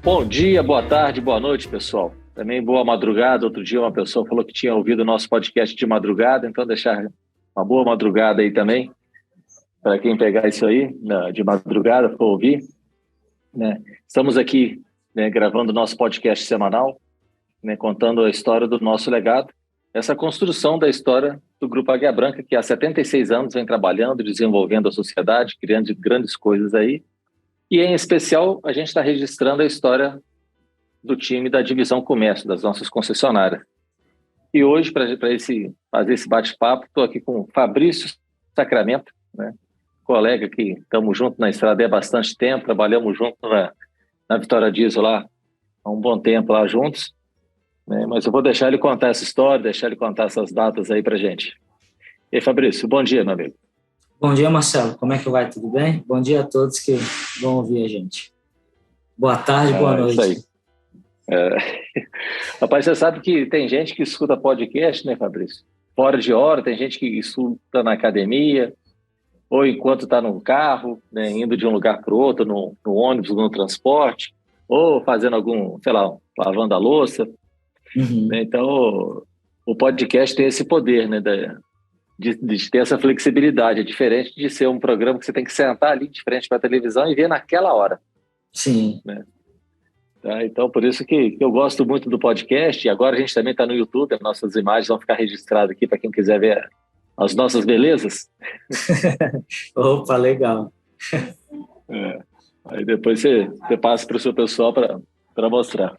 Bom dia, boa tarde, boa noite, pessoal. Também boa madrugada. Outro dia uma pessoa falou que tinha ouvido o nosso podcast de madrugada, então deixar uma boa madrugada aí também, para quem pegar isso aí de madrugada, for ouvir. Né? Estamos aqui, né, gravando o nosso podcast semanal, né, contando a história do nosso legado, essa construção da história do Grupo Águia Branca, que há 76 anos vem trabalhando, desenvolvendo a sociedade, criando grandes coisas aí. E, em especial, a gente está registrando a história do time da Divisão Comércio, das nossas concessionárias. E hoje, para fazer esse bate-papo, estou aqui com o Fabrício Sacramento, né? Colega que estamos juntos na estrada há bastante tempo, trabalhamos juntos na Vitória Diesel lá há um bom tempo lá juntos, né? Mas eu vou deixar ele contar essa história, deixar ele contar essas datas aí para gente. E aí, Fabrício, bom dia, meu amigo. Bom dia, Marcelo. Como é que vai? Tudo bem? Bom dia a todos que vão ouvir a gente. Boa tarde, boa noite. Isso aí. Rapaz, você sabe que tem gente que escuta podcast, né, Fabrício? Fora de hora, tem gente que escuta na academia, ou enquanto está no carro, né, indo de um lugar para o outro, no ônibus, no transporte, ou fazendo algum, sei lá, lavando a louça. Uhum. Então, o podcast tem esse poder, né, de ter essa flexibilidade. É diferente de ser um programa que você tem que sentar ali de frente para a televisão e ver naquela hora. Sim. Né? Tá? Então, por isso que eu gosto muito do podcast. E agora a gente também está no YouTube, as nossas imagens vão ficar registradas aqui para quem quiser ver as nossas belezas. Opa, legal. Aí depois você passa para o seu pessoal para mostrar.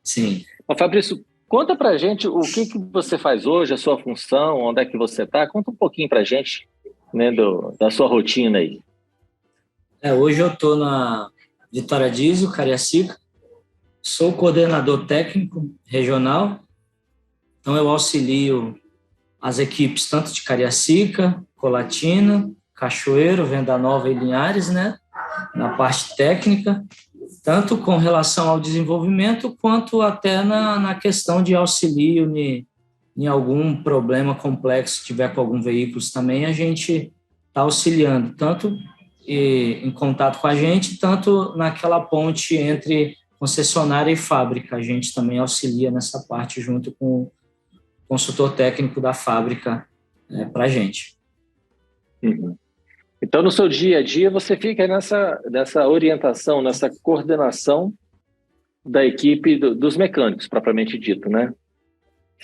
Sim. Mas, Fabrício, conta para a gente o que você faz hoje, a sua função, onde é que você está. Conta um pouquinho para a gente, né, da sua rotina aí. Hoje eu estou na Vitória Diesel, Cariacica. Sou coordenador técnico regional. Então, eu auxilio as equipes tanto de Cariacica, Colatina, Cachoeiro, Venda Nova e Linhares, né, na parte técnica, tanto com relação ao desenvolvimento, quanto até na questão de auxílio em algum problema complexo, se tiver com algum veículo também, a gente está auxiliando, tanto em contato com a gente, tanto naquela ponte entre concessionária e fábrica, a gente também auxilia nessa parte junto com o consultor técnico da fábrica para a gente. Uhum. Então, no seu dia a dia, você fica nessa orientação, nessa coordenação da equipe dos mecânicos, propriamente dito, né?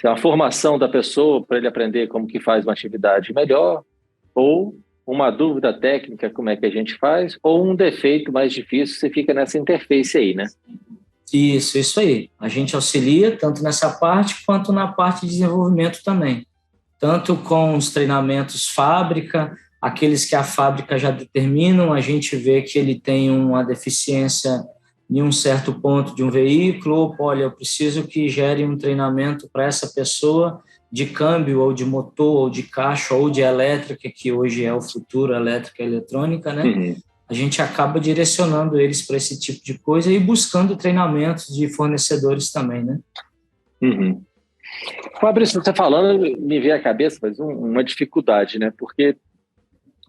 A formação da pessoa para ele aprender como que faz uma atividade melhor, ou uma dúvida técnica, como é que a gente faz, ou um defeito mais difícil, você fica nessa interface aí, né? Isso aí. A gente auxilia tanto nessa parte quanto na parte de desenvolvimento também. Tanto com os treinamentos fábrica, aqueles que a fábrica já determinam, a gente vê que ele tem uma deficiência em um certo ponto de um veículo, olha, eu preciso que gere um treinamento para essa pessoa de câmbio, ou de motor, ou de caixa, ou de elétrica, que hoje é o futuro, elétrica e eletrônica, né? Uhum. A gente acaba direcionando eles para esse tipo de coisa e buscando treinamentos de fornecedores também, né? Uhum. Fabrício, você falando, me veio à cabeça mas uma dificuldade, né? Porque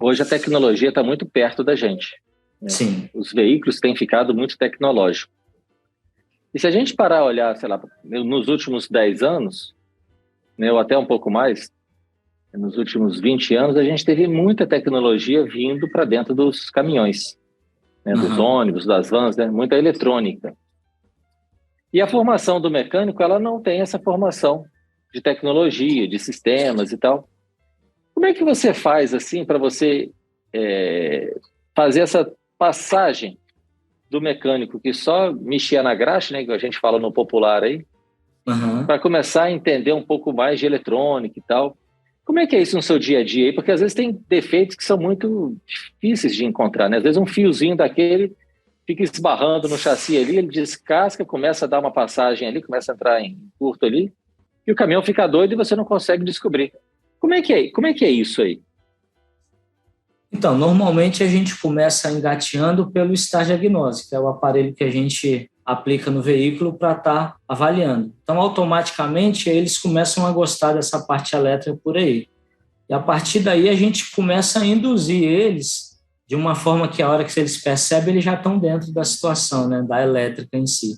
hoje a tecnologia está muito perto da gente. Né? Sim. Os veículos têm ficado muito tecnológicos. E se a gente parar a olhar, sei lá, nos últimos 10 anos, né, ou até um pouco mais, nos últimos 20 anos, a gente teve muita tecnologia vindo para dentro dos caminhões, né, dos ônibus, das vans, né, muita eletrônica. E a formação do mecânico, ela não tem essa formação de tecnologia, de sistemas e tal. Como é que você faz, assim, para você fazer essa passagem do mecânico que só mexia na graxa, né, que a gente fala no popular aí, para começar a entender um pouco mais de eletrônica e tal? Como é que é isso no seu dia a dia aí? Porque às vezes tem defeitos que são muito difíceis de encontrar, né? Às vezes um fiozinho daquele fica esbarrando no chassi ali, ele descasca, começa a dar uma passagem ali, começa a entrar em curto ali, e o caminhão fica doido e você não consegue descobrir. Como é que é isso aí? Então, normalmente a gente começa engateando pelo Star Diagnostic, que é o aparelho que a gente aplica no veículo para estar avaliando. Então, automaticamente, eles começam a gostar dessa parte elétrica por aí. E a partir daí, a gente começa a induzir eles de uma forma que a hora que eles percebem, eles já estão dentro da situação, né, da elétrica em si.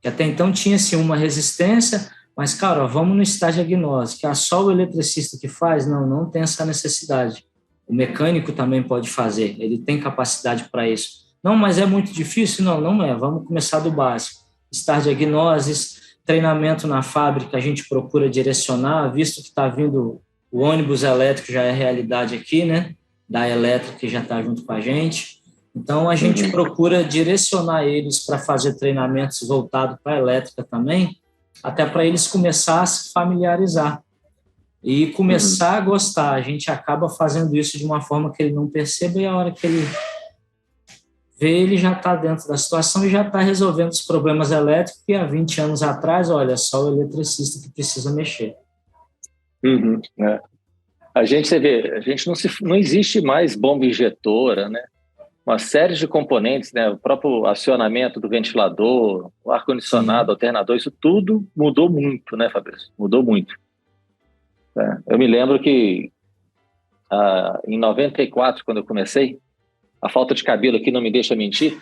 Que até então tinha-se uma resistência, mas, cara, ó, vamos no estágio diagnóstico, que é só o eletricista que faz? Não, não tem essa necessidade. O mecânico também pode fazer, ele tem capacidade para isso. Não, mas é muito difícil? Não, não é. Vamos começar do básico. Estágio diagnoses, treinamento na fábrica, a gente procura direcionar, visto que está vindo o ônibus elétrico, já é realidade aqui, né? Da elétrica que já está junto com a gente. Então, a gente procura direcionar eles para fazer treinamentos voltados para a elétrica também, até para eles começar a se familiarizar e começar a gostar. A gente acaba fazendo isso de uma forma que ele não perceba, e a hora que ele vê, ele já está dentro da situação e já está resolvendo os problemas elétricos que há 20 anos atrás, olha, só o eletricista que precisa mexer. É. A gente, você vê, não existe mais bomba injetora, né? Uma série de componentes, né? O próprio acionamento do ventilador, o ar-condicionado, alternador, isso tudo mudou muito, né, Fabrício? Mudou muito. É. Eu me lembro que em 94, quando eu comecei, a falta de cabelo aqui não me deixa mentir,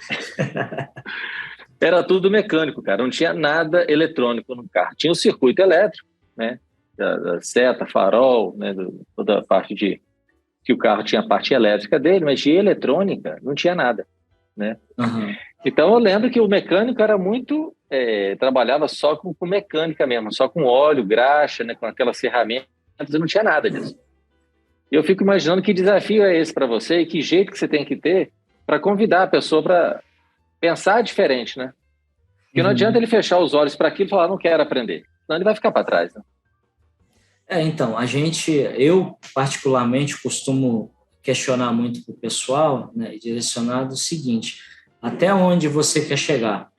era tudo mecânico, cara. Não tinha nada eletrônico no carro. Tinha o circuito elétrico, né? Da seta, farol, né? Toda a parte de que o carro tinha a parte elétrica dele, mas de eletrônica não tinha nada, né? Então eu lembro que o mecânico era muito trabalhava só com mecânica mesmo, só com óleo, graxa, né? Com aquelas ferramentas, e não tinha nada disso. E eu fico imaginando que desafio é esse para você e que jeito que você tem que ter para convidar a pessoa para pensar diferente, né? Porque não adianta ele fechar os olhos para aquilo e falar, não quero aprender. Senão ele vai ficar para trás, né? Então, eu particularmente costumo questionar muito para o pessoal, né, direcionado o seguinte: até onde você quer chegar?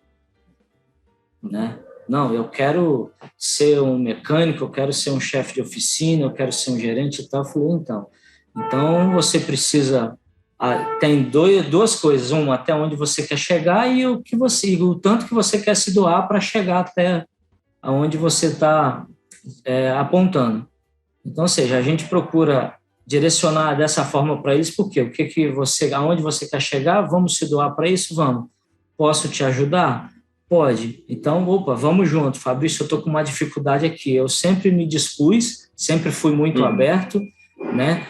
Né? Não, eu quero ser um mecânico, eu quero ser um chefe de oficina, eu quero ser um gerente e tal. Eu falei, então você precisa, tem duas coisas: uma, até onde você quer chegar, e o tanto que você quer se doar para chegar até aonde você está apontando. Então, ou seja, a gente procura direcionar dessa forma para eles, porque aonde você quer chegar, vamos se doar para isso? Vamos. Posso te ajudar? Pode. Então, vamos junto. Fabrício, eu estou com uma dificuldade aqui. Eu sempre me dispus, sempre fui muito aberto, né?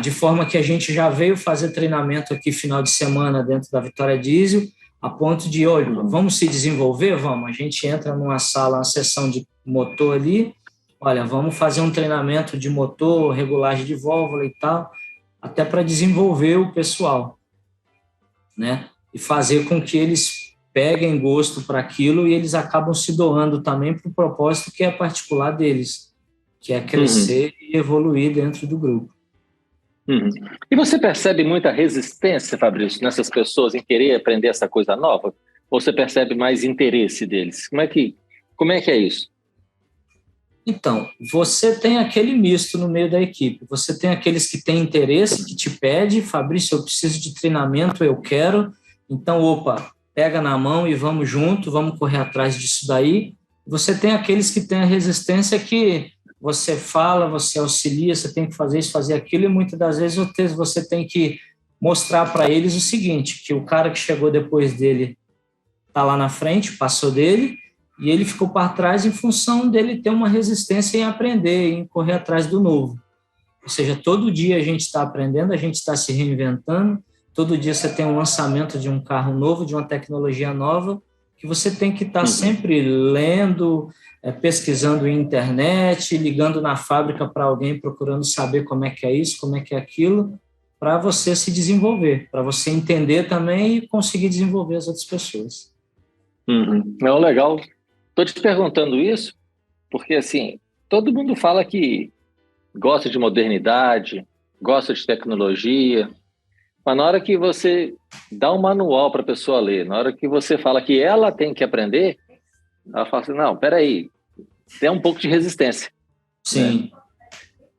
De forma que a gente já veio fazer treinamento aqui final de semana dentro da Vitória Diesel, a ponto de, olha, vamos se desenvolver? Vamos. A gente entra numa sala, uma sessão de motor ali, olha, vamos fazer um treinamento de motor, regulagem de válvula e tal, até para desenvolver o pessoal, né? E fazer com que eles peguem gosto para aquilo, e eles acabam se doando também para o propósito que é particular deles, que é crescer e evoluir dentro do grupo. E você percebe muita resistência, Fabrício, nessas pessoas em querer aprender essa coisa nova? Ou você percebe mais interesse deles? Como é que é isso? Então, você tem aquele misto no meio da equipe. Você tem aqueles que têm interesse, que te pede, Fabrício, eu preciso de treinamento, eu quero. Então, pega na mão e vamos junto, vamos correr atrás disso daí. Você tem aqueles que têm a resistência, que você fala, você auxilia, você tem que fazer isso, fazer aquilo, e muitas das vezes você tem que mostrar para eles o seguinte, que o cara que chegou depois dele está lá na frente, passou dele, e ele ficou para trás em função dele ter uma resistência em aprender, em correr atrás do novo. Ou seja, todo dia a gente está aprendendo, a gente está se reinventando, todo dia você tem um lançamento de um carro novo, de uma tecnologia nova, que você tem que estar sempre lendo, pesquisando em internet, ligando na fábrica para alguém, procurando saber como é que é isso, como é que é aquilo, para você se desenvolver, para você entender também e conseguir desenvolver as outras pessoas. Não, legal. Estou te perguntando isso porque, assim, todo mundo fala que gosta de modernidade, gosta de tecnologia, mas na hora que você dá um manual para a pessoa ler, na hora que você fala que ela tem que aprender, ela fala assim, não, peraí, tem um pouco de resistência. Sim. Né?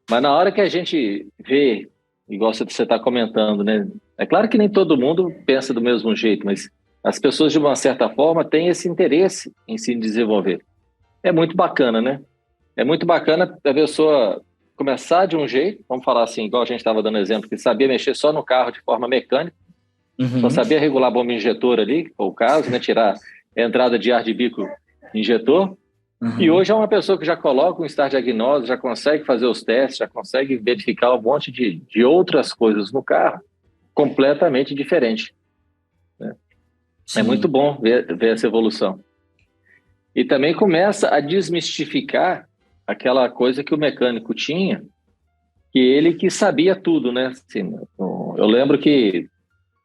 Mas na hora que a gente vê, igual você está comentando, né? É claro que nem todo mundo pensa do mesmo jeito, mas as pessoas, de uma certa forma, têm esse interesse em se desenvolver. É muito bacana, né? É muito bacana a pessoa começar de um jeito, vamos falar assim, igual a gente estava dando exemplo, que sabia mexer só no carro de forma mecânica, só sabia regular a bomba injetora ali, que foi o caso, né? Tirar a entrada de ar de bico injetor. E hoje é uma pessoa que já coloca um Start Diagnose, já consegue fazer os testes, já consegue verificar um monte de outras coisas no carro, completamente diferente. Né? É muito bom ver essa evolução. E também começa a desmistificar aquela coisa que o mecânico tinha, que ele que sabia tudo, né? Assim, eu lembro que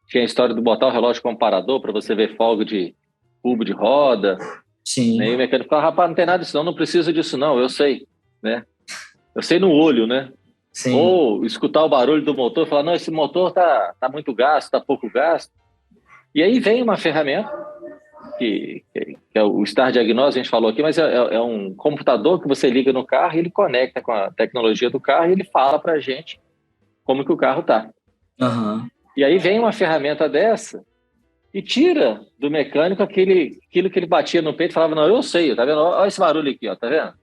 tinha a história do botar o relógio comparador para você ver folga de cubo de roda. Sim. Né? E o mecânico fala, rapaz, não tem nada disso não preciso disso não, eu sei, né? Eu sei no olho, né? Sim. Ou escutar o barulho do motor e falar, não, esse motor tá muito gasto, tá pouco gasto. E aí vem uma ferramenta, que é o Start Diagnose, a gente falou aqui, mas é um computador que você liga no carro e ele conecta com a tecnologia do carro e ele fala pra gente como que o carro tá. E aí vem uma ferramenta dessa e tira do mecânico aquilo que ele batia no peito e falava, não, eu sei, tá vendo? Olha esse barulho aqui, ó, tá vendo?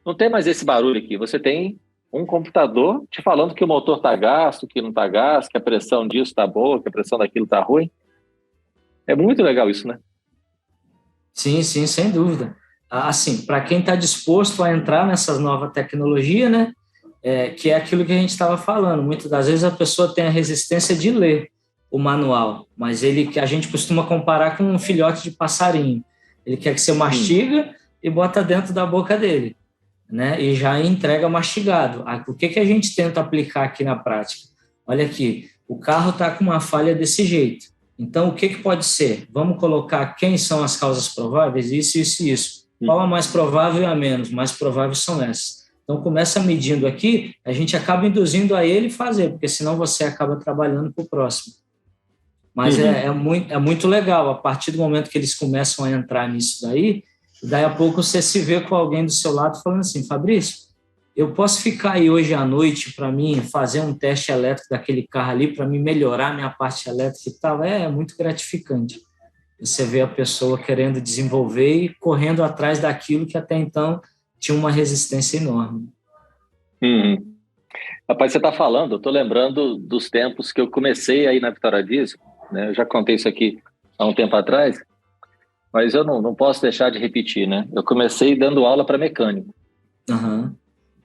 Não tem mais esse barulho aqui, você tem um computador te falando que o motor tá gasto, que não tá gasto, que a pressão disso tá boa, que a pressão daquilo tá ruim. É muito legal isso, né? Sim, sim, sem dúvida. Assim, para quem está disposto a entrar nessas novas tecnologias, né, que é aquilo que a gente estava falando, muitas das vezes a pessoa tem a resistência de ler o manual, mas a gente costuma comparar com um filhote de passarinho. Ele quer que você mastiga e bota dentro da boca dele, né, e já entrega mastigado. O que a gente tenta aplicar aqui na prática? Olha aqui, o carro está com uma falha desse jeito. Então, o que pode ser? Vamos colocar quem são as causas prováveis, isso, isso e isso. Qual a mais provável e a menos? Mais prováveis são essas. Então, começa medindo aqui, a gente acaba induzindo a ele fazer, porque senão você acaba trabalhando para o próximo. Mas é muito legal, a partir do momento que eles começam a entrar nisso daí a pouco você se vê com alguém do seu lado falando assim, Fabrício, eu posso ficar aí hoje à noite para mim fazer um teste elétrico daquele carro ali para me melhorar minha parte elétrica e tal. É muito gratificante. Você vê a pessoa querendo desenvolver e correndo atrás daquilo que até então tinha uma resistência enorme. Rapaz, você está falando, eu estou lembrando dos tempos que eu comecei aí na Vitória Diesel, né? Eu já contei isso aqui há um tempo atrás, mas eu não posso deixar de repetir, né? Eu comecei dando aula para mecânico.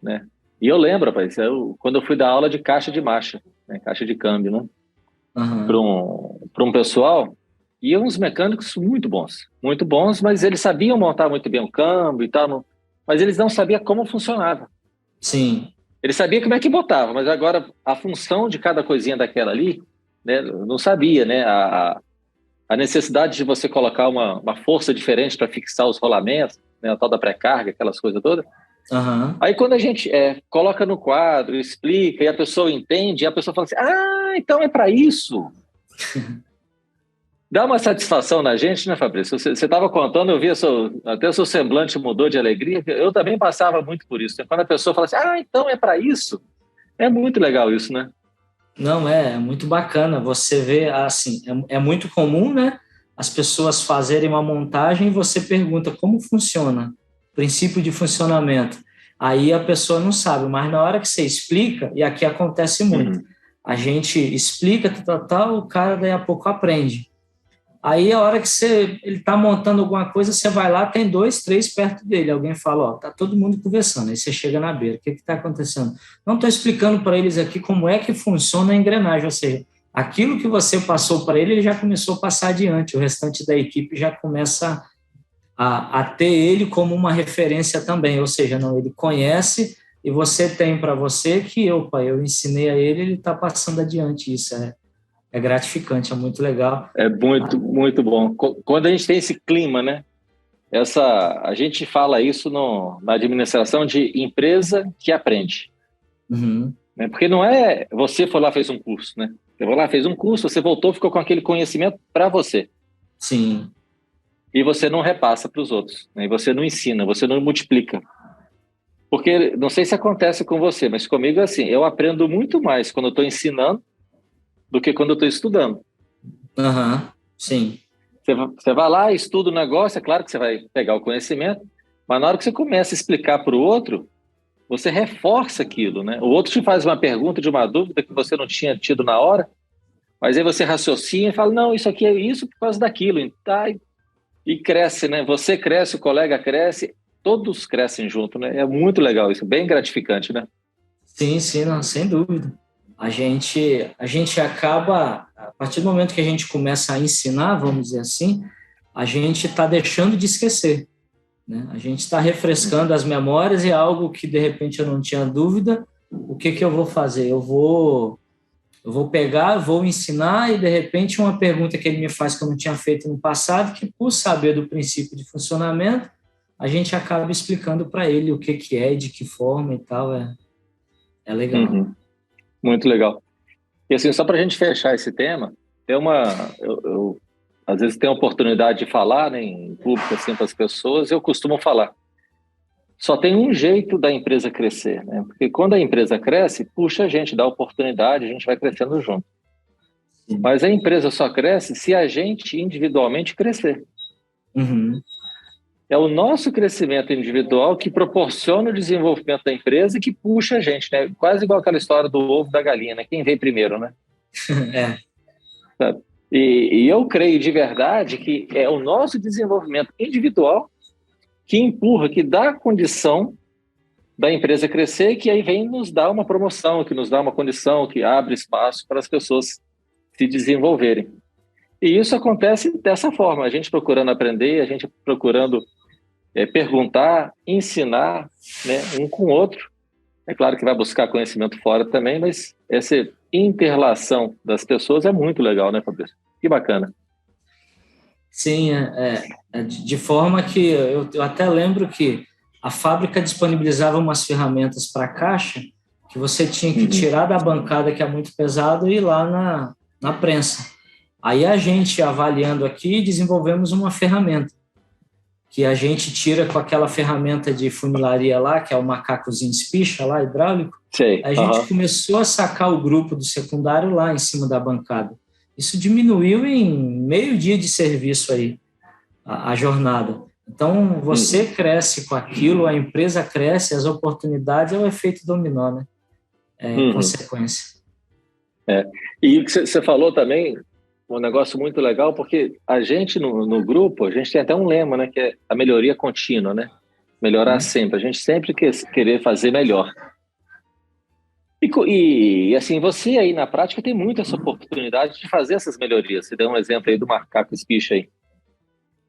Né? E eu lembro, rapaz, quando eu fui dar aula de caixa de marcha, né? Caixa de câmbio, né? Para um pessoal, e uns mecânicos muito bons, mas eles sabiam montar muito bem o câmbio e tal, mas eles não sabiam como funcionava. Sim. Eles sabiam como é que botava, mas agora a função de cada coisinha daquela ali, né? Não sabia, né? A necessidade de você colocar uma força diferente para fixar os rolamentos, né? A tal da pré-carga, aquelas coisas todas. Aí quando a gente coloca no quadro, explica e a pessoa entende, e a pessoa fala assim, então é para isso. Dá uma satisfação na gente, né, Fabrício? Você estava contando, eu vi até o seu semblante mudou de alegria. Eu também passava muito por isso. Quando a pessoa fala assim, então é para isso. É muito legal isso, né? Não, é muito bacana. Você vê, assim, é muito comum, né? As pessoas fazerem uma montagem e você pergunta como funciona, princípio de funcionamento. Aí a pessoa não sabe, mas na hora que você explica, e aqui acontece muito, a gente explica, o cara daí a pouco aprende. Aí a hora que ele está montando alguma coisa, você vai lá, tem 2, 3 perto dele, alguém fala, tá todo mundo conversando, aí você chega na beira, o que está acontecendo? Não estou explicando para eles aqui como é que funciona a engrenagem, ou seja, aquilo que você passou para ele já começou a passar adiante, o restante da equipe já começa a ter ele como uma referência também, ou seja, não, ele conhece e você tem para você que eu ensinei a ele está passando adiante, isso é gratificante, é muito legal. É muito, muito bom. Quando a gente tem esse clima, né? A gente fala isso na administração de empresa que aprende. Né? Porque não é você foi lá fez um curso, né? Você foi lá, fez um curso, você voltou, ficou com aquele conhecimento para você. Sim. E você não repassa para os outros. Né? E você não ensina, você não multiplica. Porque, não sei se acontece com você, mas comigo é assim, eu aprendo muito mais quando eu estou ensinando do que quando eu estou estudando. Sim. Você vai lá, estuda o negócio, é claro que você vai pegar o conhecimento, mas na hora que você começa a explicar para o outro, você reforça aquilo, né? O outro te faz uma pergunta de uma dúvida que você não tinha tido na hora, mas aí você raciocina e fala, não, isso aqui é isso por causa daquilo, e tá, e cresce, né? Você cresce, o colega cresce, todos crescem junto, né? É muito legal isso, bem gratificante, né? Sim, sim, não, sem dúvida. A gente acaba, a partir do momento que a gente começa a ensinar, vamos dizer assim, a gente está deixando de esquecer, né? A gente está refrescando as memórias e algo que, de repente, eu não tinha dúvida, o que eu vou fazer? Eu vou pegar, vou ensinar e, de repente, uma pergunta que ele me faz que eu não tinha feito no passado, que, por saber do princípio de funcionamento, a gente acaba explicando para ele o que é, de que forma e tal, é legal. Uhum. Muito legal. E assim, só para a gente fechar esse tema, tem uma, eu às vezes tenho a oportunidade de falar, né, em público assim para as pessoas, eu costumo falar. Só tem um jeito da empresa crescer, né? Porque quando a empresa cresce, puxa, a gente dá oportunidade, a gente vai crescendo junto. Sim. Mas a empresa só cresce se a gente individualmente crescer. Uhum. É o nosso crescimento individual que proporciona o desenvolvimento da empresa e que puxa a gente, né? Quase igual aquela história do ovo da galinha, né? Quem veio primeiro, né? É. Sabe? E eu creio de verdade que é o nosso desenvolvimento individual que empurra, que dá condição da empresa crescer, que aí vem nos dar uma promoção, que nos dá uma condição, que abre espaço para as pessoas se desenvolverem. E isso acontece dessa forma, a gente procurando aprender, a gente procurando perguntar, ensinar, né, um com o outro. É claro que vai buscar conhecimento fora também, mas essa interrelação das pessoas é muito legal, né, Fabrício? Que bacana. Sim, de forma que eu até lembro que a fábrica disponibilizava umas ferramentas para a caixa que você tinha que tirar da bancada, que é muito pesado, e ir lá na prensa. Aí a gente, avaliando aqui, desenvolvemos uma ferramenta que a gente tira com aquela ferramenta de funilaria lá, que é o macacozinho espicha lá, hidráulico. Sei. A gente começou a sacar o grupo do secundário lá em cima da bancada. Isso diminuiu em meio dia de serviço aí, a jornada. Então, você cresce com aquilo, a empresa cresce, as oportunidades, é o efeito dominó, né? Consequência. E o que você falou também, um negócio muito legal, porque a gente no grupo, a gente tem até um lema, né, que é a melhoria contínua, né? Melhorar sempre, a gente sempre querer fazer melhor. E assim, você aí na prática tem muito essa oportunidade de fazer essas melhorias. Você deu um exemplo aí do macaco espicha aí.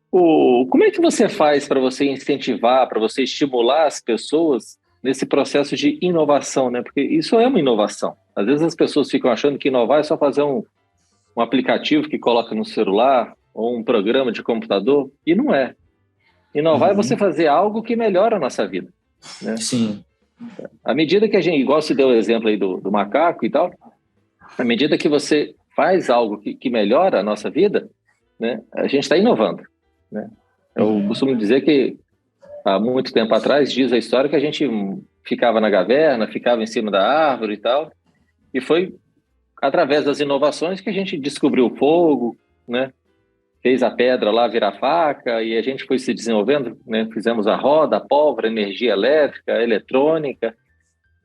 Como é que você faz para você incentivar, para você estimular as pessoas nesse processo de inovação, né? Porque isso é uma inovação. Às vezes as pessoas ficam achando que inovar é só fazer um aplicativo que coloca no celular ou um programa de computador, e não é. Inovar é você fazer algo que melhora a nossa vida, né? Sim. À medida que a gente, igual você deu o exemplo aí do macaco e tal, à medida que você faz algo que melhora a nossa vida, né, a gente está inovando, né? Eu costumo dizer que há muito tempo atrás, diz a história que a gente ficava na caverna, ficava em cima da árvore e tal, e foi através das inovações que a gente descobriu o fogo, né? Fez a pedra lá virar faca e a gente foi se desenvolvendo, né? Fizemos a roda, a pólvora, energia elétrica, a eletrônica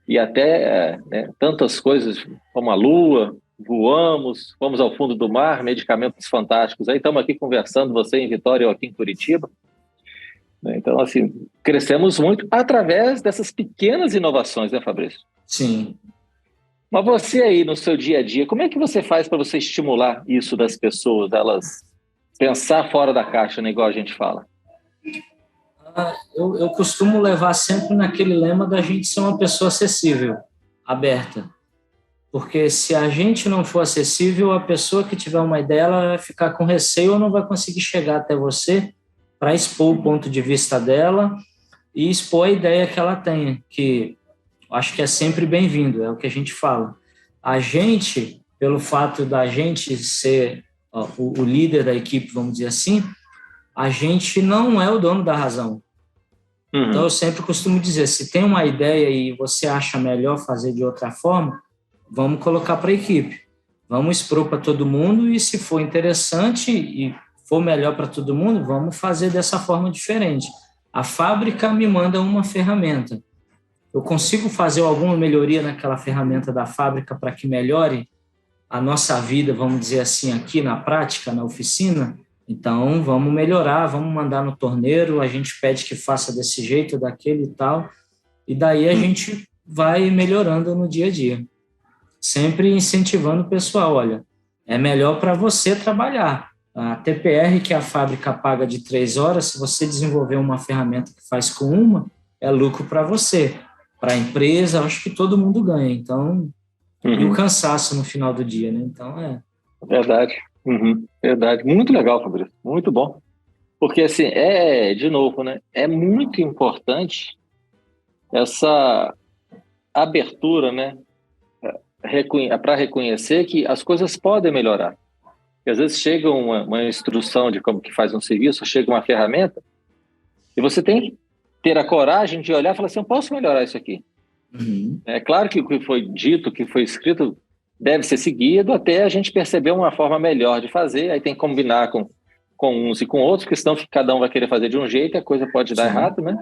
e até tantas coisas como a lua, voamos, fomos ao fundo do mar, medicamentos fantásticos. Aí estamos aqui conversando, você em Vitória, eu aqui em Curitiba. Então, assim, crescemos muito através dessas pequenas inovações, né, Fabrício? Sim. Mas você aí no seu dia a dia, como é que você faz para você estimular isso das pessoas, elas pensar fora da caixa, né, igual a gente fala? Eu costumo levar sempre naquele lema da gente ser uma pessoa acessível, aberta. Porque se a gente não for acessível, a pessoa que tiver uma ideia, ela vai ficar com receio ou não vai conseguir chegar até você para expor o ponto de vista dela e expor a ideia que ela tenha, que acho que é sempre bem-vindo, é o que a gente fala. A gente, pelo fato da gente ser o líder da equipe, vamos dizer assim, a gente não é o dono da razão. Então, eu sempre costumo dizer, se tem uma ideia e você acha melhor fazer de outra forma, vamos colocar para a equipe. Vamos expor para todo mundo e, se for interessante e for melhor para todo mundo, vamos fazer dessa forma diferente. A fábrica me manda uma ferramenta. eu consigo fazer alguma melhoria naquela ferramenta da fábrica para que melhore a nossa vida, vamos dizer assim, aqui na prática, na oficina, então vamos melhorar, vamos mandar no torneiro, a gente pede que faça desse jeito, daquele e tal, e daí a gente vai melhorando no dia a dia. Sempre incentivando o pessoal, olha, é melhor para você trabalhar. A TPR que a fábrica paga de 3 horas, se você desenvolver uma ferramenta que faz com uma, é lucro para você. Para a empresa, acho que todo mundo ganha. Então, e o cansaço no final do dia, né? Então, Verdade. Verdade. Muito legal, Fabrício. Muito bom. Porque, assim, de novo, né? É muito importante essa abertura, né? Para reconhecer que as coisas podem melhorar. Porque às vezes chega uma instrução de como que faz um serviço, chega uma ferramenta, e você tem que ter a coragem de olhar e falar assim, eu posso melhorar isso aqui. É claro que o que foi dito, o que foi escrito, deve ser seguido até a gente perceber uma forma melhor de fazer, aí tem que combinar com uns e com outros, porque senão cada um vai querer fazer de um jeito e a coisa pode dar errado, né?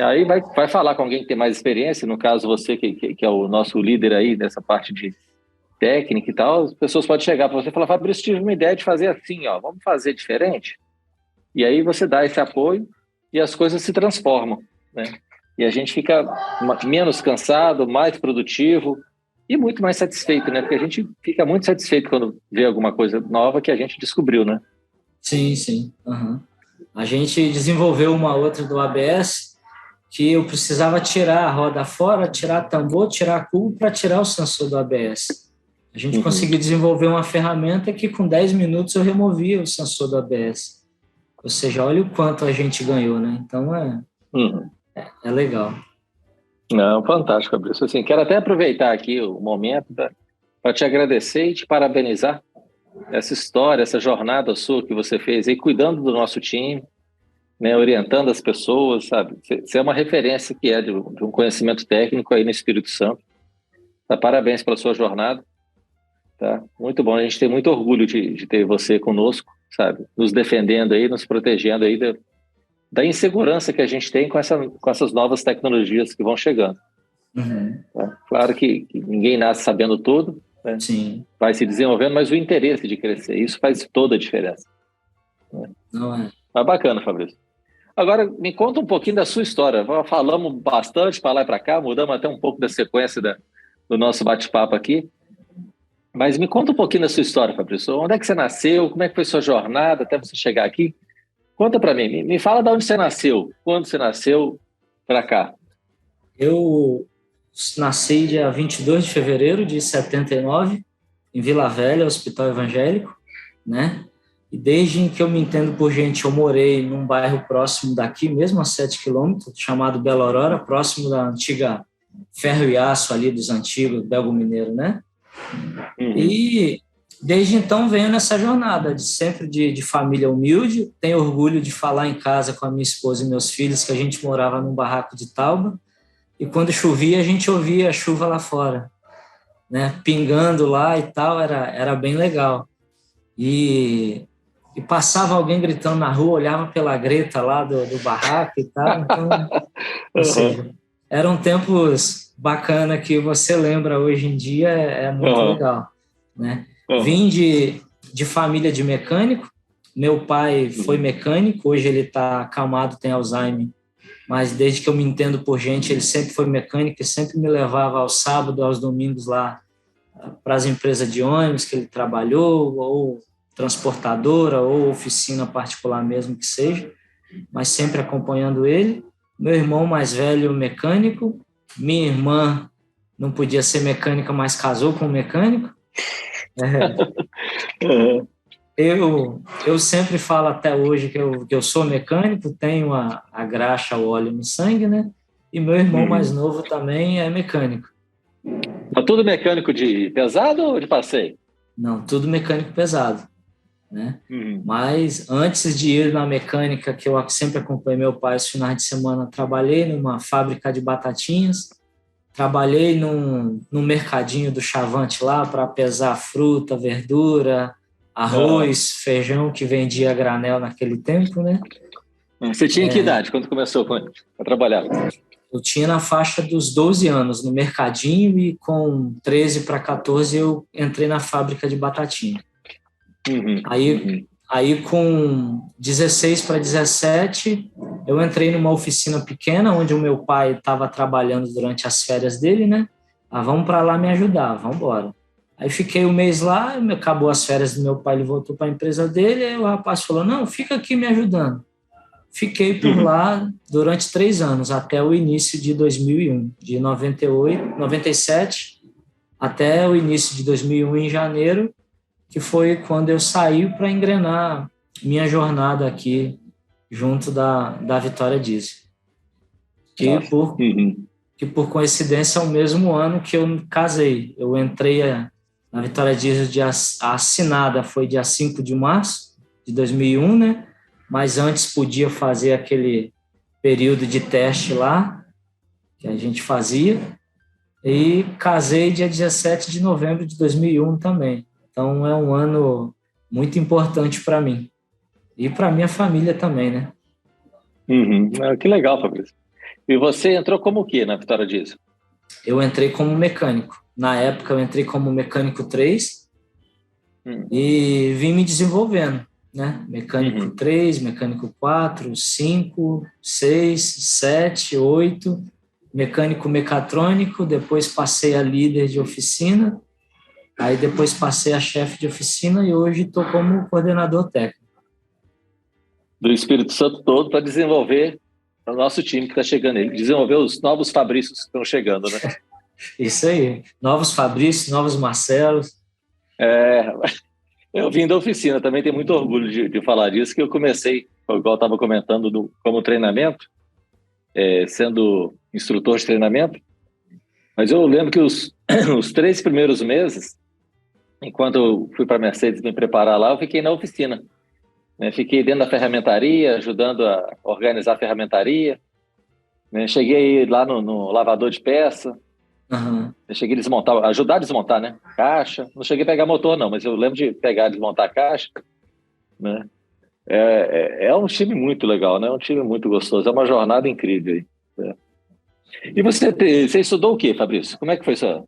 Aí vai falar com alguém que tem mais experiência, no caso você que é o nosso líder aí nessa parte de técnica e tal, as pessoas podem chegar para você e falar, Fabrício, tive uma ideia de fazer assim, ó, vamos fazer diferente? E aí você dá esse apoio e as coisas se transformam, né? E a gente fica menos cansado, mais produtivo e muito mais satisfeito, né? Porque a gente fica muito satisfeito quando vê alguma coisa nova que a gente descobriu, né? Sim, sim. A gente desenvolveu uma outra do ABS que eu precisava tirar a roda fora, tirar tambor, tirar cubo para tirar o sensor do ABS. A gente conseguiu desenvolver uma ferramenta que com 10 minutos eu removia o sensor do ABS. Ou seja, olha o quanto a gente ganhou, né? Então é legal. Não, fantástico, Fabrício. Assim, quero até aproveitar aqui o momento para te agradecer e te parabenizar essa história, essa jornada sua que você fez aí, cuidando do nosso time, né, orientando as pessoas, sabe? Você é uma referência que de um conhecimento técnico aí no Espírito Santo. Tá? Parabéns pela sua jornada. Tá? Muito bom, a gente tem muito orgulho de ter você conosco, sabe? Nos defendendo aí, nos protegendo aí da insegurança que a gente tem com essas novas tecnologias que vão chegando. Tá? Claro que ninguém nasce sabendo tudo, né? Sim. Vai se desenvolvendo, mas o interesse de crescer, isso faz toda a diferença. Né? Não é. Mas bacana, Fabrício. Agora, me conta um pouquinho da sua história. Falamos bastante para lá e para cá, mudamos até um pouco da sequência do nosso bate-papo aqui. Mas me conta um pouquinho da sua história, Fabrício. Onde é que você nasceu? Como é que foi sua jornada até você chegar aqui? Conta para mim. Me fala de onde você nasceu. Quando você nasceu para cá? Eu nasci dia 22 de fevereiro de 79, em Vila Velha, Hospital Evangélico, né? E desde que eu me entendo por gente, eu morei num bairro próximo daqui, mesmo a 7 quilômetros, chamado Bela Aurora, próximo da antiga Ferro e Aço ali dos antigos, Belgo Mineiro, né? E desde então venho nessa jornada de família humilde. Tenho orgulho de falar em casa com a minha esposa e meus filhos que a gente morava num barraco de tauba e quando chovia a gente ouvia a chuva lá fora, né? Pingando lá e tal, era bem legal. E passava alguém gritando na rua, olhava pela greta lá do barraco e tal. Então, ou seja, eram tempos bacanas que você lembra hoje em dia, é muito legal, né? Vim de família de mecânico, meu pai foi mecânico, hoje ele está acamado, tem Alzheimer, mas desde que eu me entendo por gente, ele sempre foi mecânico e sempre me levava aos sábados, aos domingos lá para as empresas de ônibus que ele trabalhou, ou transportadora, ou oficina particular mesmo que seja, mas sempre acompanhando ele. Meu irmão mais velho, mecânico. Minha irmã não podia ser mecânica, mas casou com um mecânico. Eu sempre falo até hoje que eu sou mecânico, tenho a graxa, o óleo no sangue, né? E meu irmão mais novo também é mecânico. Mas tudo mecânico de pesado ou de passeio? Não, tudo mecânico pesado, né? Mas antes de ir na mecânica, que eu sempre acompanhei meu pai os finais de semana, trabalhei numa fábrica de batatinhas, trabalhei num mercadinho do Chavante lá para pesar fruta, verdura, arroz, feijão, que vendia a granel naquele tempo, né? Você tinha que idade quando começou a trabalhar? Eu tinha na faixa dos 12 anos no mercadinho e com 13 para 14 eu entrei na fábrica de batatinha. Aí com 16 para 17 eu entrei numa oficina pequena onde o meu pai estava trabalhando durante as férias dele, né? Vamos para lá me ajudar, vamos embora. Aí fiquei um mês lá, acabou as férias do meu pai, ele voltou para a empresa dele, aí o rapaz falou, não, fica aqui me ajudando. Fiquei por lá durante 3 anos, até o início de 2001, de 97 até o início de 2001, em janeiro, que foi quando eu saí para engrenar minha jornada aqui junto da Vitória Diesel. Que por coincidência é o mesmo ano que eu me casei. Eu entrei na Vitória Diesel, a assinada foi dia 5 de março de 2001, né? Mas antes podia fazer aquele período de teste lá, que a gente fazia, e casei dia 17 de novembro de 2001 também. Então, é um ano muito importante para mim. E para minha família também, né? Que legal, Fabrício. E você entrou como o quê na Vitória Diesel? Eu entrei como mecânico. Na época, eu entrei como mecânico 3 e vim me desenvolvendo, né? Mecânico 3, mecânico 4, 5, 6, 7, 8, mecânico mecatrônico, depois passei a líder de oficina, aí depois passei a chefe de oficina e hoje estou como coordenador técnico. Do Espírito Santo todo para desenvolver o nosso time que está chegando aí, desenvolver os novos Fabrícios que estão chegando, né? Isso aí, novos Fabrícios, novos Marcelos. Eu vim da oficina, também tenho muito orgulho de falar disso, que eu comecei, igual eu estava comentando, como treinamento, sendo instrutor de treinamento, mas eu lembro que os 3 primeiros meses, enquanto eu fui para a Mercedes me preparar lá, eu fiquei na oficina. Né? Fiquei dentro da ferramentaria, ajudando a organizar a ferramentaria. Né? Cheguei lá no lavador de peça. Eu cheguei a desmontar, ajudar a desmontar, né? Caixa. Não cheguei a pegar motor, não, mas eu lembro de pegar e desmontar a caixa. Né? É um time muito legal, né? É um time muito gostoso. É uma jornada incrível aí. E você estudou o quê, Fabrício? Como é que foi sua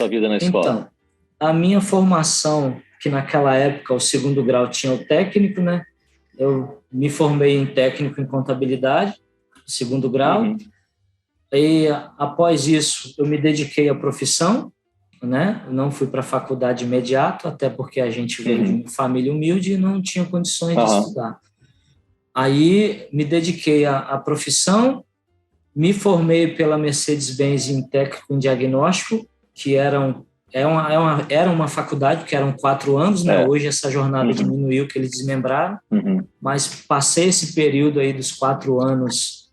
vida na escola? Então, a minha formação, que naquela época o 2º grau tinha o técnico, né? Eu me formei em técnico em contabilidade, 2º grau, e após isso eu me dediquei à profissão, né? Eu não fui para a faculdade imediato, até porque a gente veio de uma família humilde e não tinha condições de estudar. Aí me dediquei à profissão, me formei pela Mercedes-Benz em técnico em diagnóstico, que era uma faculdade, que eram 4 anos, né? Hoje essa jornada diminuiu, que eles desmembraram, mas passei esse período aí dos 4 anos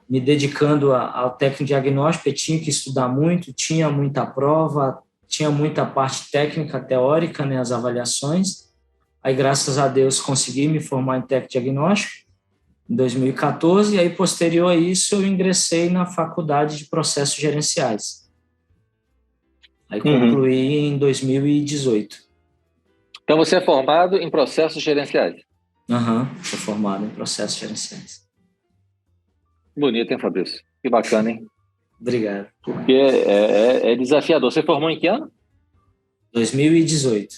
me dedicando ao técnico diagnóstico. Eu tinha que estudar muito, tinha muita prova, tinha muita parte técnica, teórica, né? As avaliações. Aí, graças a Deus, consegui me formar em técnico diagnóstico em 2014, e aí, posterior a isso, eu ingressei na faculdade de processos gerenciais. Aí concluí em 2018. Então você é formado em processos gerenciais? Sou formado em processos gerenciais. Bonito, hein, Fabrício? Que bacana, hein? Obrigado. Porque é desafiador. Você formou em que ano? 2018.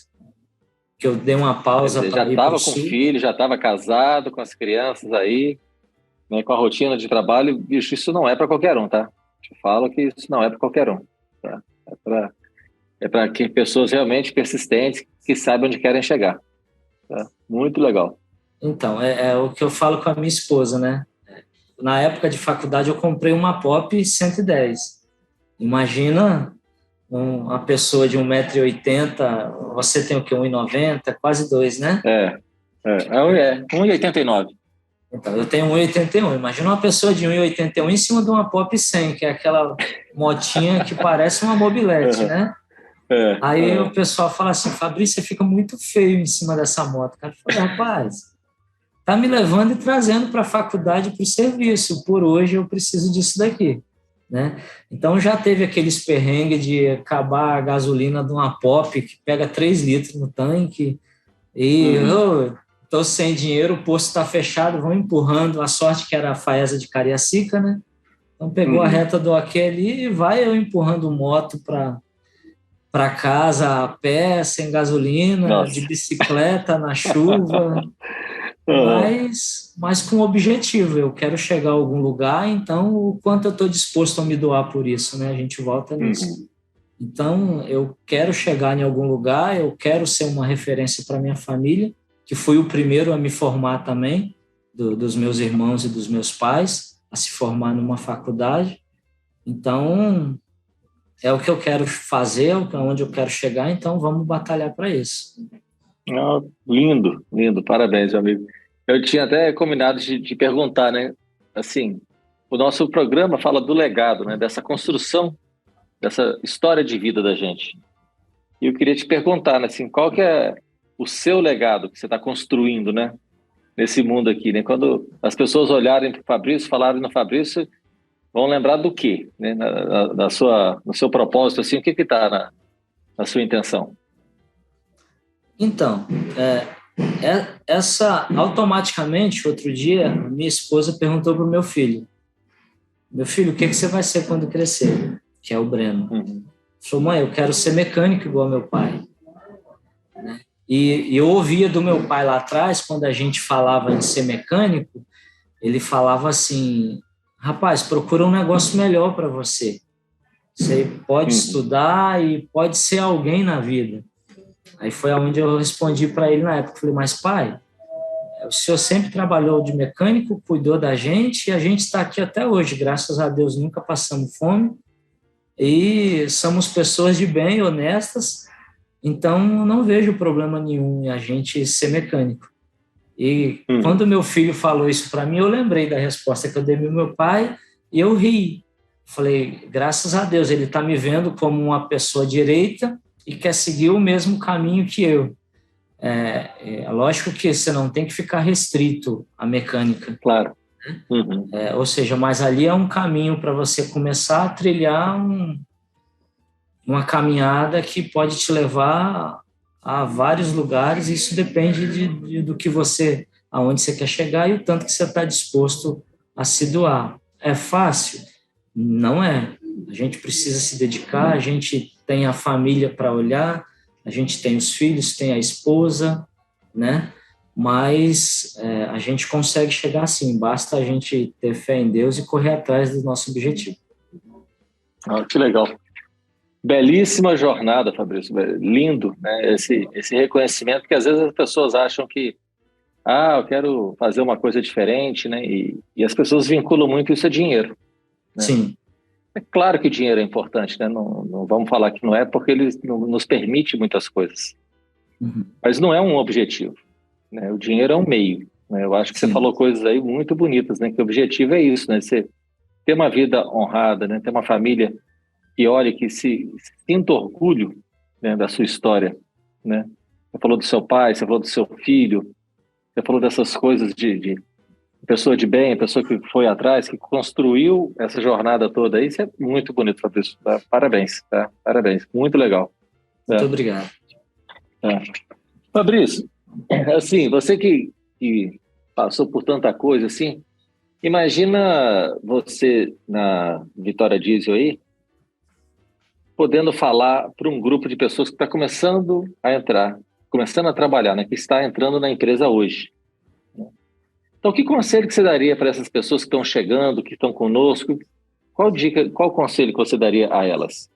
Que eu dei uma pausa para ir para o Sul. Já estava com filho, já estava casado, com as crianças aí, né, com a rotina de trabalho. Bicho, isso não é para qualquer um, tá? Te falo que isso não é para qualquer um. Tá? É para pessoas realmente persistentes que saibam onde querem chegar. Tá? Muito legal. Então, é o que eu falo com a minha esposa, né? Na época de faculdade, eu comprei uma Pop 110. Imagina uma pessoa de 1,80 m, você tem o quê? 1,90 m, quase 2, né? 1,89 m. Então, eu tenho 1,81 m. Imagina uma pessoa de 1,81 m em cima de uma Pop 100, que é aquela motinha que parece uma mobilete, né? Aí o pessoal fala assim, Fabrício, você fica muito feio em cima dessa moto. O cara fala, rapaz, tá me levando e trazendo para a faculdade, para o serviço. Por hoje eu preciso disso daqui, né? Então já teve aqueles perrengues de acabar a gasolina de uma Pop que pega 3 litros no tanque e eu tô sem dinheiro, o posto está fechado, vão empurrando. A sorte que era a Faesa de Cariacica, né? Então pegou a reta do OK ali e vai eu empurrando moto para casa a pé, sem gasolina, de Nossa. bicicleta na chuva, mas com objetivo. Eu quero chegar a algum lugar, então o quanto eu estou disposto a me doar por isso, né? A gente volta nisso. Então, eu quero chegar em algum lugar, eu quero ser uma referência para minha família, que fui o primeiro a me formar também, dos meus irmãos e dos meus pais, a se formar numa faculdade. Então, é o que eu quero fazer, é onde eu quero chegar, então vamos batalhar para isso. Lindo, lindo, parabéns, meu amigo. Eu tinha até combinado de perguntar, né? Assim, o nosso programa fala do legado, né? Dessa construção, dessa história de vida da gente. E eu queria te perguntar, né, assim, qual que é o seu legado que você está construindo, né? Nesse mundo aqui, né? Quando as pessoas olharem para o Fabrício, falarem no Fabrício, vão lembrar do quê, né? No seu propósito, assim, o que está na sua intenção? Então, automaticamente, outro dia, minha esposa perguntou para o meu filho, o que você vai ser quando crescer? Que é o Breno. Falou, mãe, eu quero ser mecânico igual meu pai. Né? E eu ouvia do meu pai lá atrás, quando a gente falava em ser mecânico, ele falava assim, rapaz, procura um negócio melhor para você. Você pode estudar e pode ser alguém na vida. Aí foi onde eu respondi para ele na época. Falei, mas pai, o senhor sempre trabalhou de mecânico, cuidou da gente e a gente está aqui até hoje. Graças a Deus nunca passamos fome e somos pessoas de bem, honestas. Então não vejo problema nenhum em a gente ser mecânico. E quando meu filho falou isso para mim, eu lembrei da resposta que eu dei ao meu pai e eu ri. Falei, graças a Deus, ele está me vendo como uma pessoa direita e quer seguir o mesmo caminho que eu. É lógico que você não tem que ficar restrito à mecânica. Claro. Ou seja, mas ali é um caminho para você começar a trilhar uma caminhada que pode te levar a vários lugares. Isso depende do que aonde você quer chegar e o tanto que você está disposto a se doar. É fácil? Não é. A gente precisa se dedicar, a gente tem a família para olhar, a gente tem os filhos, tem a esposa, né? Mas a gente consegue chegar assim, basta a gente ter fé em Deus e correr atrás do nosso objetivo. Que legal. Belíssima jornada, Fabrício. Lindo, né? Esse reconhecimento que às vezes as pessoas acham que eu quero fazer uma coisa diferente, né? E as pessoas vinculam muito isso a dinheiro. Né? Sim. É claro que o dinheiro é importante, né? Não vamos falar que não é, porque ele nos permite muitas coisas. Mas não é um objetivo. Né? O dinheiro é um meio. Né? Eu acho que Sim. Você falou coisas aí muito bonitas, né? Que o objetivo é isso, né? Você ter uma vida honrada, né? Ter uma família que olhe, que se sinta orgulho, né, da sua história. Né? Você falou do seu pai, você falou do seu filho, você falou dessas coisas de pessoa de bem, pessoa que foi atrás, que construiu essa jornada toda aí. Isso é muito bonito, Fabrício. Tá? Parabéns, tá? Parabéns. Muito legal. Muito obrigado. Fabrício, assim, você que passou por tanta coisa, assim, imagina você na Vitória Diesel aí, podendo falar para um grupo de pessoas que está começando a entrar, começando a trabalhar, né, que está entrando na empresa hoje. Então, que conselho que você daria para essas pessoas que estão chegando, que estão conosco? Qual conselho que você daria a elas?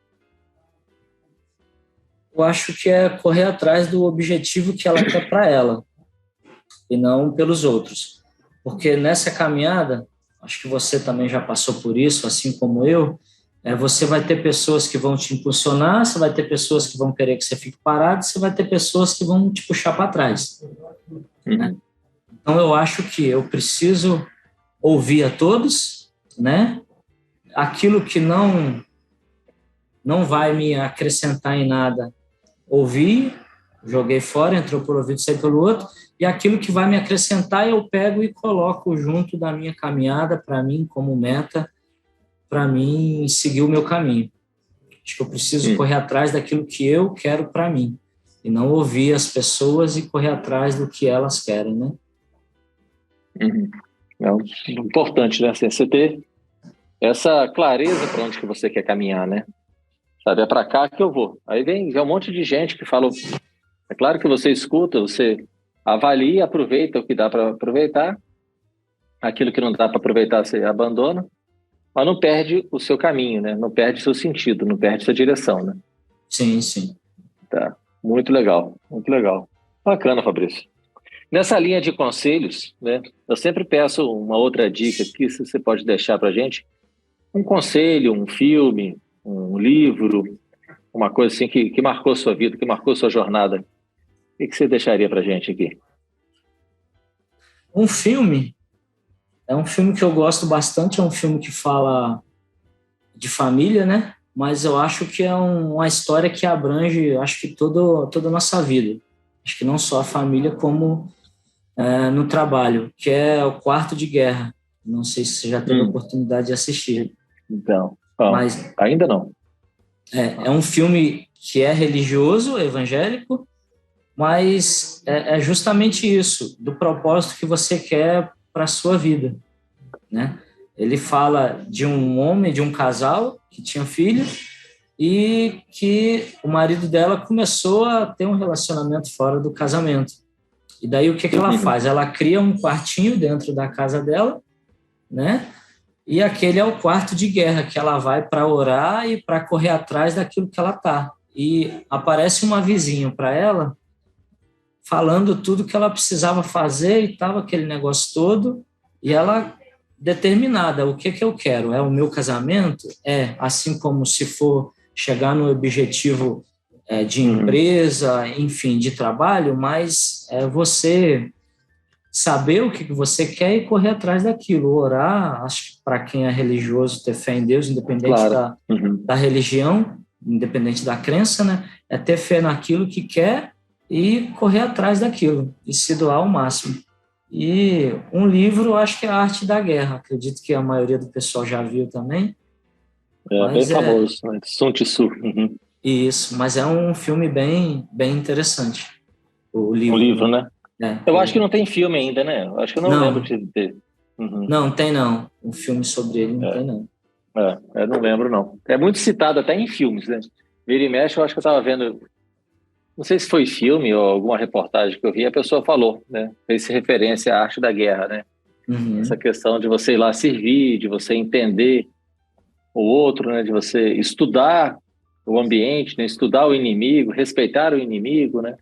Eu acho que é correr atrás do objetivo que ela quer para ela e não pelos outros. Porque nessa caminhada, acho que você também já passou por isso, assim como eu, você vai ter pessoas que vão te impulsionar, você vai ter pessoas que vão querer que você fique parado, você vai ter pessoas que vão te puxar para trás. Né? Então, eu acho que eu preciso ouvir a todos, né? Aquilo que não vai me acrescentar em nada, ouvi, joguei fora, entrou por ouvido, saiu pelo outro, e aquilo que vai me acrescentar eu pego e coloco junto da minha caminhada, para mim, como meta, para mim seguir o meu caminho. Acho que eu preciso correr atrás daquilo que eu quero para mim, e não ouvir as pessoas e correr atrás do que elas querem, né? É importante, né? Você ter essa clareza para onde que você quer caminhar, né? Sabe, é para cá que eu vou. Aí vem um monte de gente que fala, é claro que você escuta, você avalia, aproveita o que dá para aproveitar, aquilo que não dá para aproveitar você abandona, mas não perde o seu caminho, né? Não perde seu sentido, não perde sua direção, né? Sim, sim. Tá. Muito legal, muito legal. Bacana, Fabrício. Nessa linha de conselhos, né? Eu sempre peço uma outra dica aqui, se você pode deixar para gente, um conselho, um filme, um livro, uma coisa assim que marcou sua vida, que marcou sua jornada. O que você deixaria para gente aqui? Um filme, é um filme que eu gosto bastante, é um filme que fala de família, né? Mas eu acho que é uma história que abrange, acho que toda a nossa vida. Acho que não só a família, como no trabalho, que é o Quarto de Guerra. Não sei se você já teve a oportunidade de assistir. Então, mas ainda não. É um filme que é religioso, evangélico, mas é justamente isso, do propósito que você quer para a sua vida, né? Ele fala de um homem, de um casal que tinha filho e que o marido dela começou a ter um relacionamento fora do casamento. E daí o que ela faz? Ela cria um quartinho dentro da casa dela, né? E aquele é o quarto de guerra, que ela vai para orar e para correr atrás daquilo que ela tá. E aparece uma vizinha para ela, falando tudo que ela precisava fazer e tava aquele negócio todo, e ela determinada, o que eu quero? É o meu casamento? Assim como se for chegar no objetivo de empresa, enfim, de trabalho, mas você saber o que você quer e correr atrás daquilo, orar, acho que para quem é religioso, ter fé em Deus, independente da religião, independente da crença, né? É ter fé naquilo que quer e correr atrás daquilo, e se doar ao máximo. E um livro, acho que é A Arte da Guerra, acredito que a maioria do pessoal já viu também. Bem famoso, né? Sun Tzu. Isso, mas é um filme bem interessante, o livro. Um livro, né? Eu acho que não tem filme ainda, né? Eu acho que eu não lembro de ter. Não, tem não. Um filme sobre ele não tem não. Eu não lembro, não. É muito citado até em filmes, né? Vira e mexe, eu acho que eu estava vendo, não sei se foi filme ou alguma reportagem que eu vi, a pessoa falou, né? Fez referência à arte da guerra, né? Essa questão de você ir lá servir, de você entender o outro, né? De você estudar o ambiente, né? Estudar o inimigo, respeitar o inimigo, né?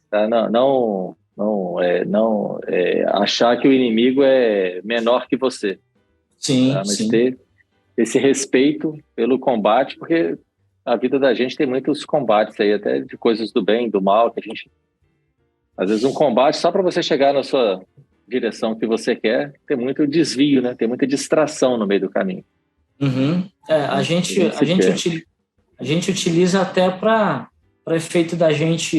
Tá? Não achar que o inimigo é menor que você. Sim, tá? Mas sim. ter esse respeito pelo combate, porque a vida da gente tem muitos combates aí, até de coisas do bem, do mal, que a gente... Às vezes um combate só para você chegar na sua direção que você quer, tem muito desvio, né? Tem muita distração no meio do caminho. A gente utiliza até para efeito da gente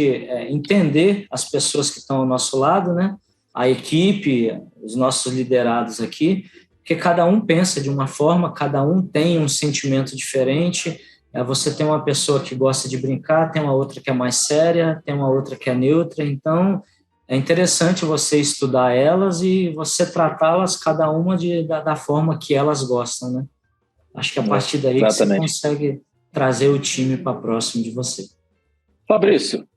entender as pessoas que estão ao nosso lado, né? A equipe, os nossos liderados aqui, porque cada um pensa de uma forma, cada um tem um sentimento diferente. Você tem uma pessoa que gosta de brincar, tem uma outra que é mais séria, tem uma outra que é neutra, então é interessante você estudar elas e você tratá-las cada uma da forma que elas gostam, né? Acho que a partir daí que você consegue trazer o time para próximo de você. Fabrício,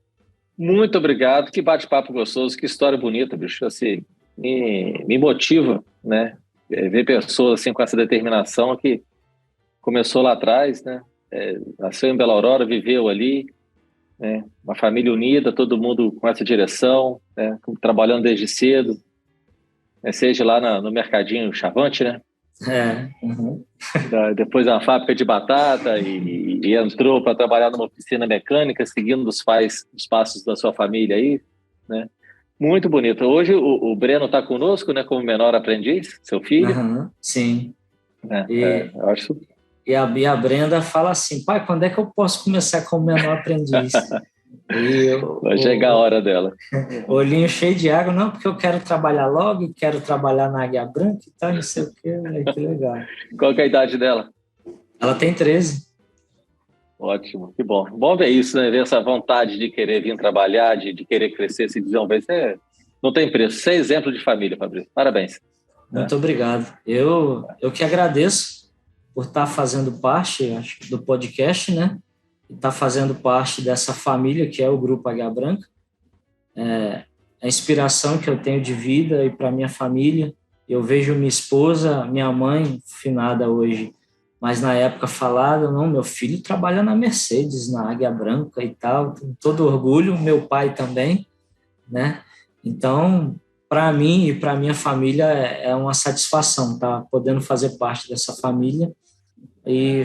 muito obrigado, que bate-papo gostoso, que história bonita, bicho, assim, me motiva, né, ver pessoas assim com essa determinação que começou lá atrás, né, nasceu em Bela Aurora, viveu ali, né, uma família unida, todo mundo com essa direção, né, trabalhando desde cedo, né, seja lá no mercadinho Chavante, né, depois uma fábrica de batata e entrou para trabalhar numa oficina mecânica, seguindo os passos da sua família aí, né? Muito bonito. Hoje o Breno está conosco, né, como menor aprendiz, seu filho. Sim. Eu acho... E a Brenda fala assim, pai, quando é que eu posso começar como menor aprendiz? Vai chegar a hora dela. Olhinho cheio de água, não, porque eu quero trabalhar logo, quero trabalhar na Águia Branca e tal, não sei o quê, que legal. Qual que é a idade dela? Ela tem 13. Ótimo, que bom. Bom ver isso, né? Ver essa vontade de querer vir trabalhar, de querer crescer, se desenvolver. Não tem preço. Você é exemplo de família, Fabrício. Parabéns. Muito obrigado. Eu que agradeço por estar fazendo parte, acho, do podcast, né? E estar fazendo parte dessa família que é o Grupo Águia Branca. A inspiração que eu tenho de vida e para minha família. Eu vejo minha esposa, minha mãe, finada hoje, mas na época falada, não, meu filho trabalha na Mercedes, na Águia Branca e tal, com todo orgulho, meu pai também, né? Então, para mim e para minha família é uma satisfação estar podendo fazer parte dessa família e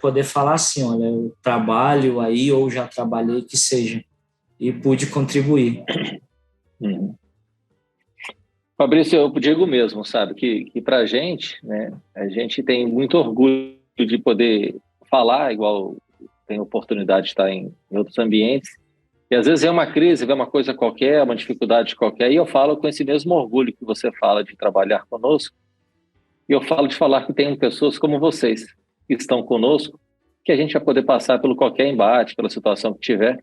poder falar assim, olha, eu trabalho aí ou já trabalhei, que seja, e pude contribuir. Uhum. Fabrício, eu digo mesmo, sabe, que para a gente, né, a gente tem muito orgulho de poder falar, igual tem oportunidade de estar em outros ambientes, e às vezes vem uma crise, vem uma coisa qualquer, uma dificuldade qualquer, e eu falo com esse mesmo orgulho que você fala de trabalhar conosco, e eu falo de falar que tem pessoas como vocês, que estão conosco, que a gente vai poder passar pelo qualquer embate, pela situação que tiver,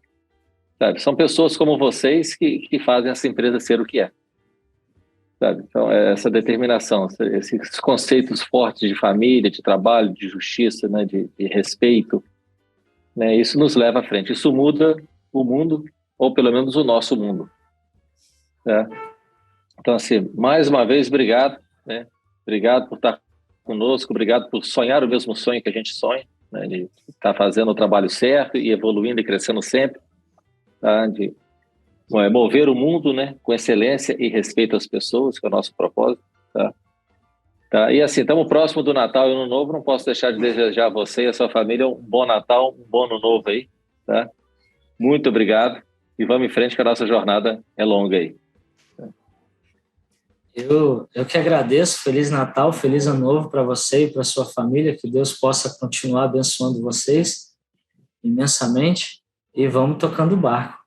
sabe? São pessoas como vocês que fazem essa empresa ser o que é. Sabe? Então, essa determinação, esses conceitos fortes de família, de trabalho, de justiça, né, de respeito, né, isso nos leva à frente. Isso muda o mundo, ou pelo menos o nosso mundo. Né? Então, assim, mais uma vez, obrigado. Né? Obrigado por estar conosco, obrigado por sonhar o mesmo sonho que a gente sonha, né, de estar fazendo o trabalho certo e evoluindo e crescendo sempre, tá? De mover o mundo, né, com excelência e respeito às pessoas, que é o nosso propósito. Tá? Tá? E assim, estamos próximo do Natal e Ano Novo, não posso deixar de desejar a você e a sua família um bom Natal, um bom Ano Novo aí. Tá? Muito obrigado e vamos em frente que a nossa jornada é longa aí. Eu que agradeço, Feliz Natal, Feliz Ano Novo para você e para sua família, que Deus possa continuar abençoando vocês imensamente e vamos tocando o barco.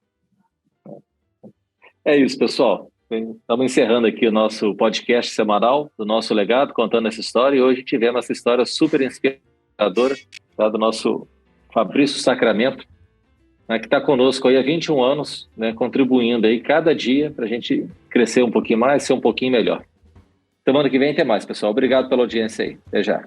É isso, pessoal. Estamos encerrando aqui o nosso podcast semanal do nosso legado, contando essa história, e hoje tivemos essa história super inspiradora, tá, do nosso Fabrício Sacramento, né, que está conosco aí há 21 anos, né, contribuindo aí cada dia para a gente crescer um pouquinho mais, ser um pouquinho melhor. Semana que vem tem mais, pessoal. Obrigado pela audiência aí. Até já.